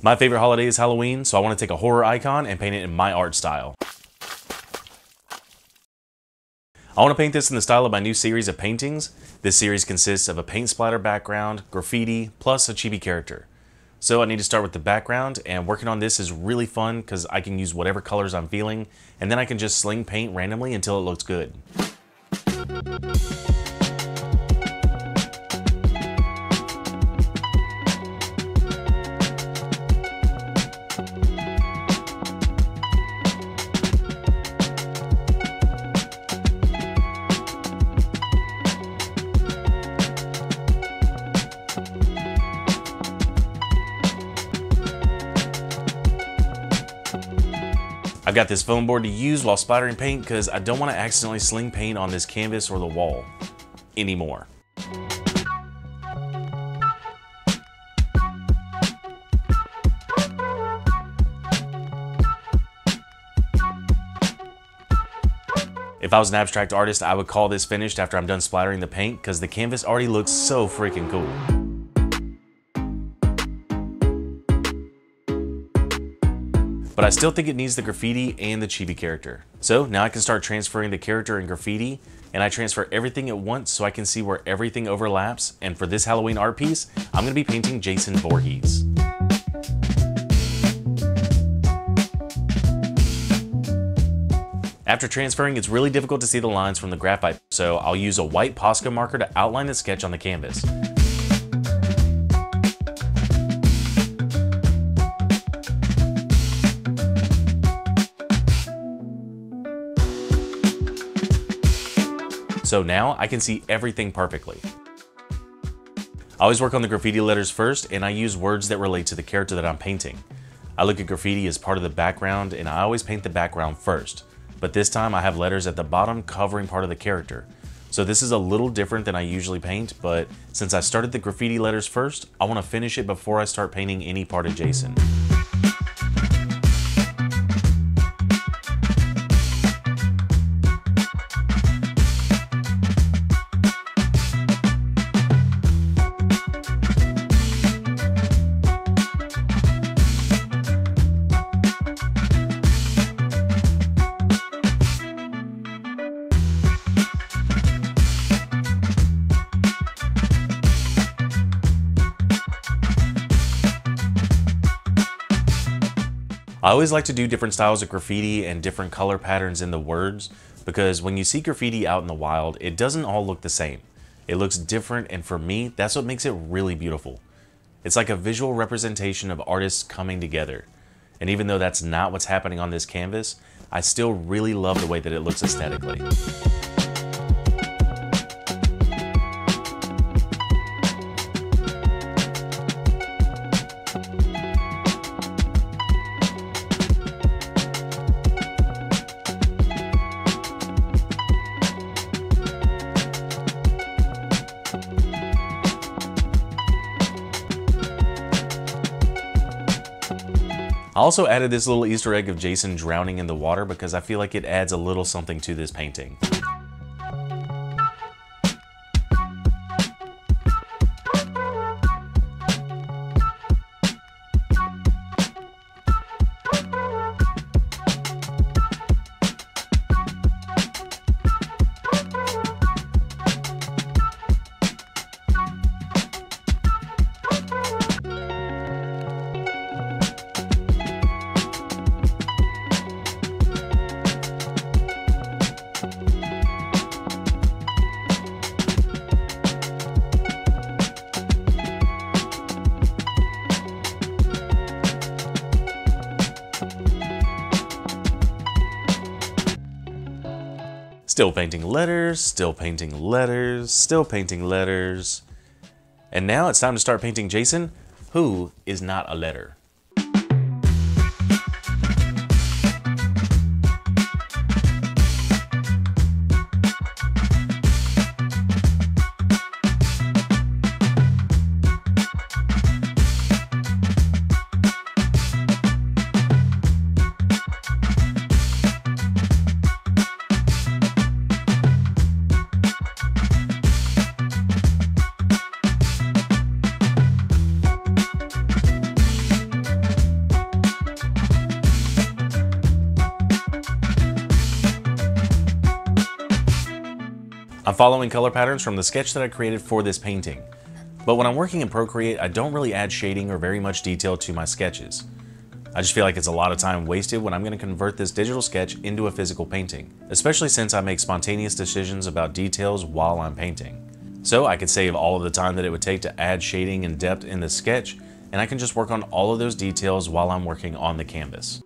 My favorite holiday is Halloween, so I want to take a horror icon and paint it in my art style. I want to paint this in the style of my new series of paintings. This series consists of a paint splatter background, graffiti, plus a chibi character. So I need to start with the background, and working on this is really fun because I can use whatever colors I'm feeling, and then I can just sling paint randomly until it looks good. I've got this foam board to use while splattering paint because I don't want to accidentally sling paint on this canvas or the wall anymore. If I was an abstract artist, I would call this finished after I'm done splattering the paint because the canvas already looks so freaking cool. But I still think it needs the graffiti and the chibi character. So now I can start transferring the character and graffiti, and I transfer everything at once so I can see where everything overlaps. And for this Halloween art piece, I'm gonna be painting Jason Voorhees. After transferring, it's really difficult to see the lines from the graphite, so I'll use a white Posca marker to outline the sketch on the canvas. So now I can see everything perfectly. I always work on the graffiti letters first, and I use words that relate to the character that I'm painting. I look at graffiti as part of the background, and I always paint the background first. But this time I have letters at the bottom covering part of the character. So this is a little different than I usually paint, but since I started the graffiti letters first, I want to finish it before I start painting any part of Jason. I always like to do different styles of graffiti and different color patterns in the words because when you see graffiti out in the wild, it doesn't all look the same. It looks different, and for me, that's what makes it really beautiful. It's like a visual representation of artists coming together. And even though that's not what's happening on this canvas, I still really love the way that it looks aesthetically. I also added this little Easter egg of Jason drowning in the water because I feel like it adds a little something to this painting. Still painting letters, still painting letters, still painting letters. And now it's time to start painting Jason, who is not a letter. I'm following color patterns from the sketch that I created for this painting. But when I'm working in Procreate, I don't really add shading or very much detail to my sketches. I just feel like it's a lot of time wasted when I'm going to convert this digital sketch into a physical painting, especially since I make spontaneous decisions about details while I'm painting. So I could save all of the time that it would take to add shading and depth in the sketch, and I can just work on all of those details while I'm working on the canvas.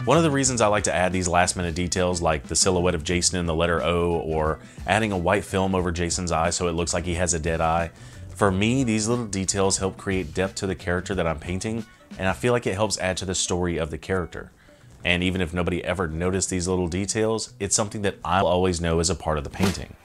One of the reasons I like to add these last minute details like the silhouette of Jason in the letter O, or adding a white film over Jason's eye so it looks like he has a dead eye. For me, these little details help create depth to the character that I'm painting, and I feel like it helps add to the story of the character. And even if nobody ever noticed these little details, it's something that I'll always know is a part of the painting.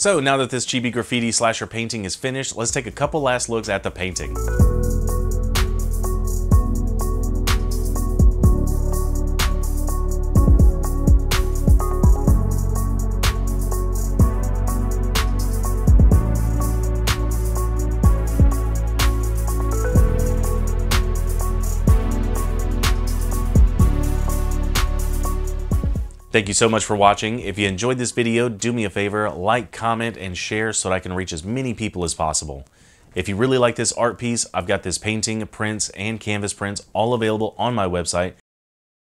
So now that this chibi graffiti slasher painting is finished, let's take a couple last looks at the painting. Thank you so much for watching. If you enjoyed this video, do me a favor, like, comment, and share so that I can reach as many people as possible. If you really like this art piece, I've got this painting, prints, and canvas prints all available on my website.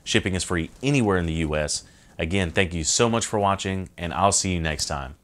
Shipping is free anywhere in the US. Again, thank you so much for watching, and I'll see you next time.